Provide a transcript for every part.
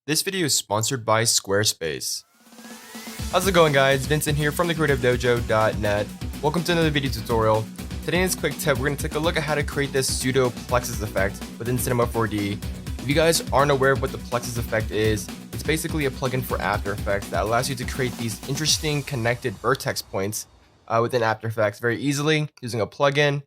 This video is sponsored by Squarespace. How's it going, guys? Vincent here from the CreativeDojo.net. Welcome to another video tutorial. Today in this quick tip, we're going to take a look at how to create this pseudo Plexus effect within Cinema 4D. If you guys aren't aware of what the Plexus effect is, it's basically a plugin for After Effects that allows you to create these interesting connected vertex points within After Effects very easily using a plugin.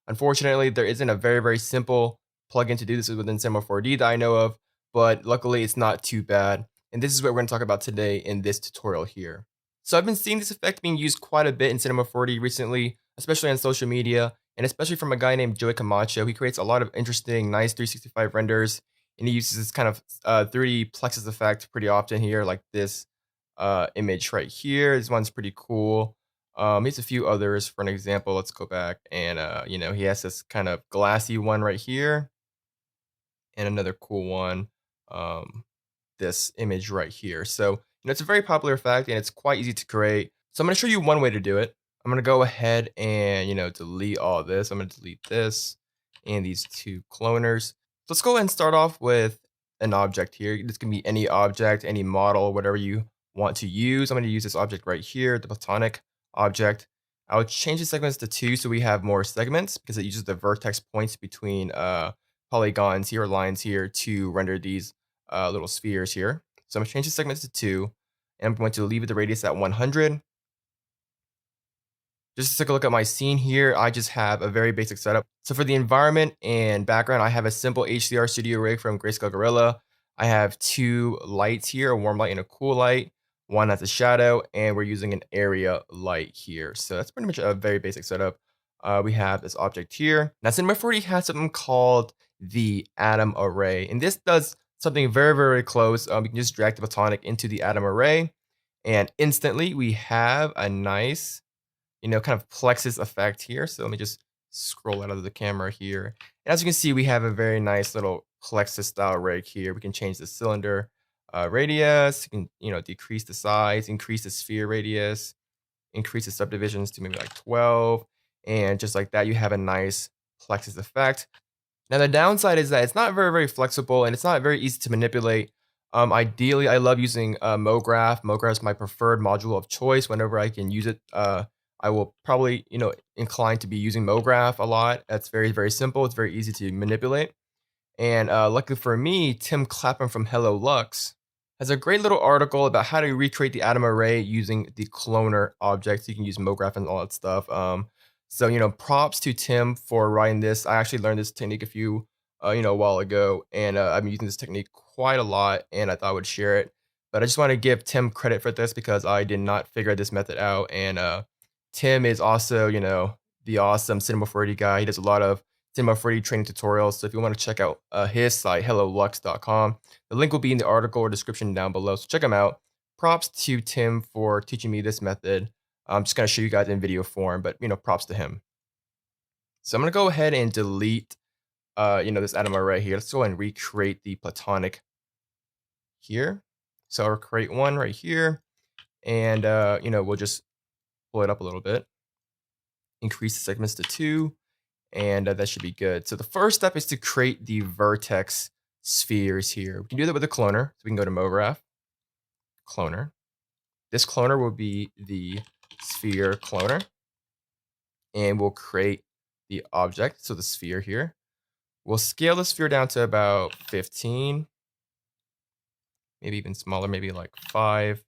Unfortunately, there isn't a very simple plugin to do this within Cinema 4D that I know of, but luckily it's not too bad. And this is what we're going to talk about today in this tutorial here. So I've been seeing this effect being used quite a bit in Cinema 4D recently, especially on social media, and especially from a guy named Joey Camacho. He creates a lot of interesting, nice 365 renders, and he uses this kind of 3D Plexus effect pretty often here, like this image right here. This one's pretty cool. He has a few others. For an example, let's go back and he has this kind of glassy one right here, and another cool one. This image right here. So it's a very popular effect and it's quite easy to create. So I'm going to show you one way to do it. I'm going to go ahead and delete all this. I'm going to delete this and these two cloners. So let's go ahead and start off with an object here. This can be any object, any model, whatever you want to use. I'm going to use this object right here, the platonic object. I'll change the segments to 2 so we have more segments because it uses the vertex points between polygons here, lines here, to render these little spheres here. So I'm going to change the segments to 2, and I'm going to leave the radius at 100. Just to take a look at my scene here, I just have a very basic setup. So for the environment and background, I have a simple HDR studio rig from Grayscale Gorilla. I have 2 lights here, a warm light and a cool light. One has a shadow, and we're using an area light here. So that's pretty much a very basic setup. We have this object here. Now, Cinema 4D has something called the atom array, and this does something very close. We can just drag the platonic into the atom array, and instantly we have a nice, kind of Plexus effect here. So let me just scroll out of the camera here. And as you can see, we have a very nice little Plexus style rig here. We can change the cylinder radius, you can, decrease the size, increase the sphere radius, increase the subdivisions to maybe like 12. And just like that, you have a nice Plexus effect. Now, the downside is that it's not very flexible and it's not very easy to manipulate. Ideally, I love using MoGraph. MoGraph is my preferred module of choice. Whenever I can use it, I will probably, incline to be using MoGraph a lot. That's very simple. It's very easy to manipulate. And luckily for me, Tim Clapham from Hello Lux has a great little article about how to recreate the atom array using the cloner object. So you can use MoGraph and all that stuff. So, props to Tim for writing this. I actually learned this technique a while ago, and I've been using this technique quite a lot, and I thought I would share it. But I just want to give Tim credit for this because I did not figure this method out. And Tim is also, the awesome Cinema 4D guy. He does a lot of Cinema 4D training tutorials. So if you want to check out his site, hellolux.com, the link will be in the article or description down below. So check him out. Props to Tim for teaching me this method. I'm just going to show you guys in video form, but, props to him. So I'm going to go ahead and delete, this atom array here. Let's go ahead and recreate the platonic here. So I'll create one right here, and, we'll just pull it up a little bit, increase the segments to 2, and that should be good. So the first step is to create the vertex spheres here. We can do that with a cloner. So we can go to MoGraph, cloner. This cloner will be the sphere cloner, and we'll create the object, so the sphere here. We'll scale the sphere down to about 15, maybe even smaller, maybe like 5,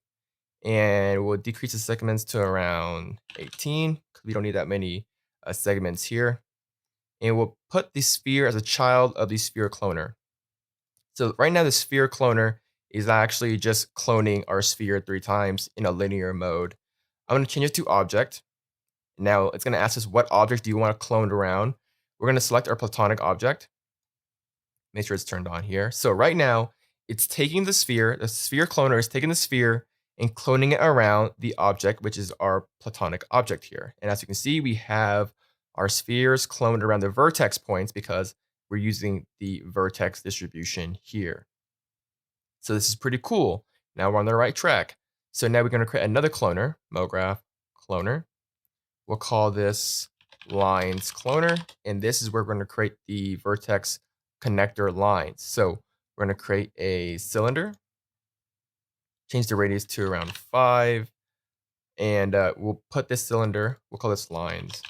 and we'll decrease the segments to around 18 because we don't need that many segments here. And we'll put the sphere as a child of the sphere cloner. So right now the sphere cloner is actually just cloning our sphere 3 times in a linear mode. I'm going to change it to object. Now it's going to ask us what object do you want to clone around. We're going to select our platonic object. Make sure it's turned on here. So right now it's taking the sphere cloner is taking the sphere and cloning it around the object, which is our platonic object here. And as you can see, we have our spheres cloned around the vertex points because we're using the vertex distribution here. So this is pretty cool. Now we're on the right track. So now we're going to create another cloner, MoGraph cloner. We'll call this lines cloner, and this is where we're going to create the vertex connector lines. So we're going to create a cylinder, change the radius to around 5, and we'll put this cylinder, we'll call this lines.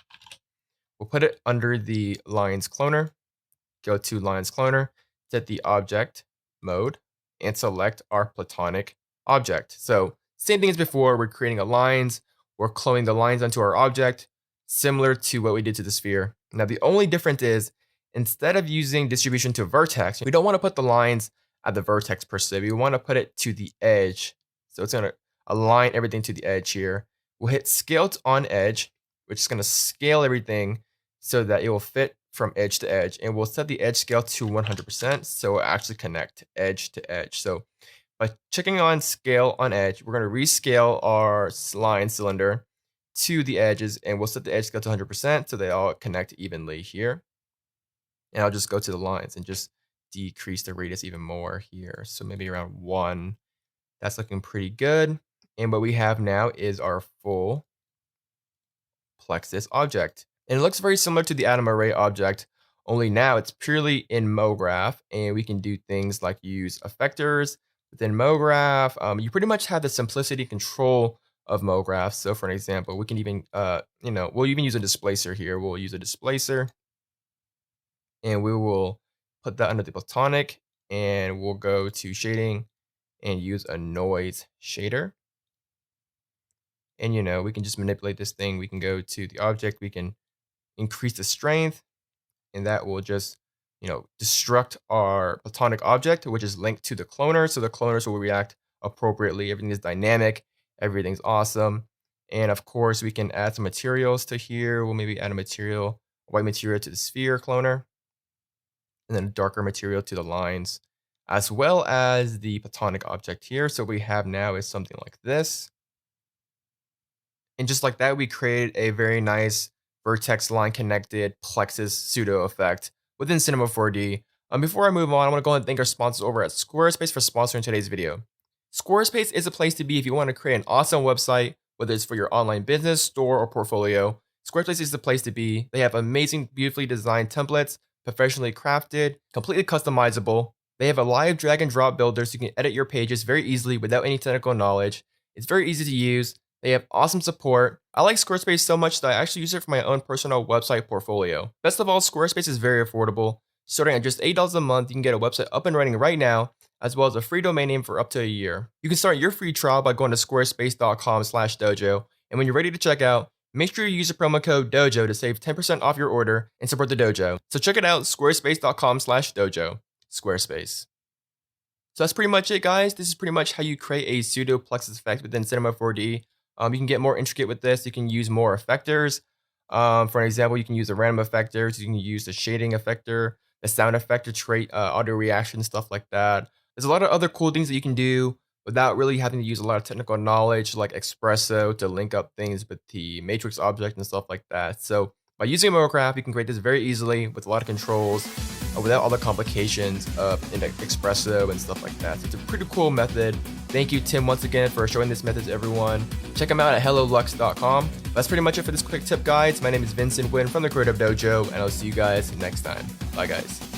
We'll put it under the lines cloner, go to lines cloner, set the object mode, and select our platonic object. So same thing as before, we're creating a lines, we're cloning the lines onto our object, similar to what we did to the sphere. Now the only difference is, instead of using distribution to vertex, we don't want to put the lines at the vertex per se, we want to put it to the edge. So it's going to align everything to the edge here. We'll hit scale on edge, which is going to scale everything so that it will fit from edge to edge, and we'll set the edge scale to 100%, so it'll actually connect edge to edge. So by checking on scale on edge, we're going to rescale our line cylinder to the edges, and we'll set the edge scale to 100% so they all connect evenly here. And I'll just go to the lines and just decrease the radius even more here. So maybe around 1. That's looking pretty good. And what we have now is our full Plexus object. And it looks very similar to the atom array object, only now it's purely in MoGraph, and we can do things like use effectors within MoGraph. You pretty much have the simplicity control of MoGraph. So for an example, we can even, we'll even use a displacer here. We'll use a displacer, and we will put that under the platonic, and we'll go to shading and use a noise shader. And we can just manipulate this thing. We can go to the object, we can increase the strength, and that will just destruct our platonic object, which is linked to the cloner, so the cloners will react appropriately. Everything is dynamic, everything's awesome. And of course we can add some materials to here. We'll maybe add a white material to the sphere cloner, and then a darker material to the lines, as well as the platonic object here. So what we have now is something like this, and just like that, we created a very nice vertex line connected Plexus pseudo effect within Cinema 4D. Before I move on, I want to go ahead and thank our sponsors over at Squarespace for sponsoring today's video. Squarespace is a place to be if you want to create an awesome website, whether it's for your online business, store, or portfolio. Squarespace is the place to be. They have amazing, beautifully designed templates, professionally crafted, completely customizable. They have a live drag and drop builder so you can edit your pages very easily without any technical knowledge. It's very easy to use. They have awesome support. I like Squarespace so much that I actually use it for my own personal website portfolio. Best of all, Squarespace is very affordable. Starting at just $8 a month, you can get a website up and running right now, as well as a free domain name for up to a year. You can start your free trial by going to squarespace.com/dojo. And when you're ready to check out, make sure you use the promo code DOJO to save 10% off your order and support the dojo. So check it out, squarespace.com/dojo. Squarespace. So that's pretty much it, guys. This is pretty much how you create a pseudo Plexus effect within Cinema 4D. You can get more intricate with this. You can use more effectors. For an example, you can use the random effectors. You can use the shading effector, the sound effector to create audio reaction, stuff like that. There's a lot of other cool things that you can do without really having to use a lot of technical knowledge like Espresso to link up things with the matrix object and stuff like that. So by using MoGraph, you can create this very easily with a lot of controls without all the complications of Espresso and stuff like that. So it's a pretty cool method. Thank you, Tim, once again for showing this method to everyone. Check him out at hellolux.com. That's pretty much it for this quick tip, guys. My name is Vincent Wynn from the Creative Dojo, and I'll see you guys next time. Bye, guys.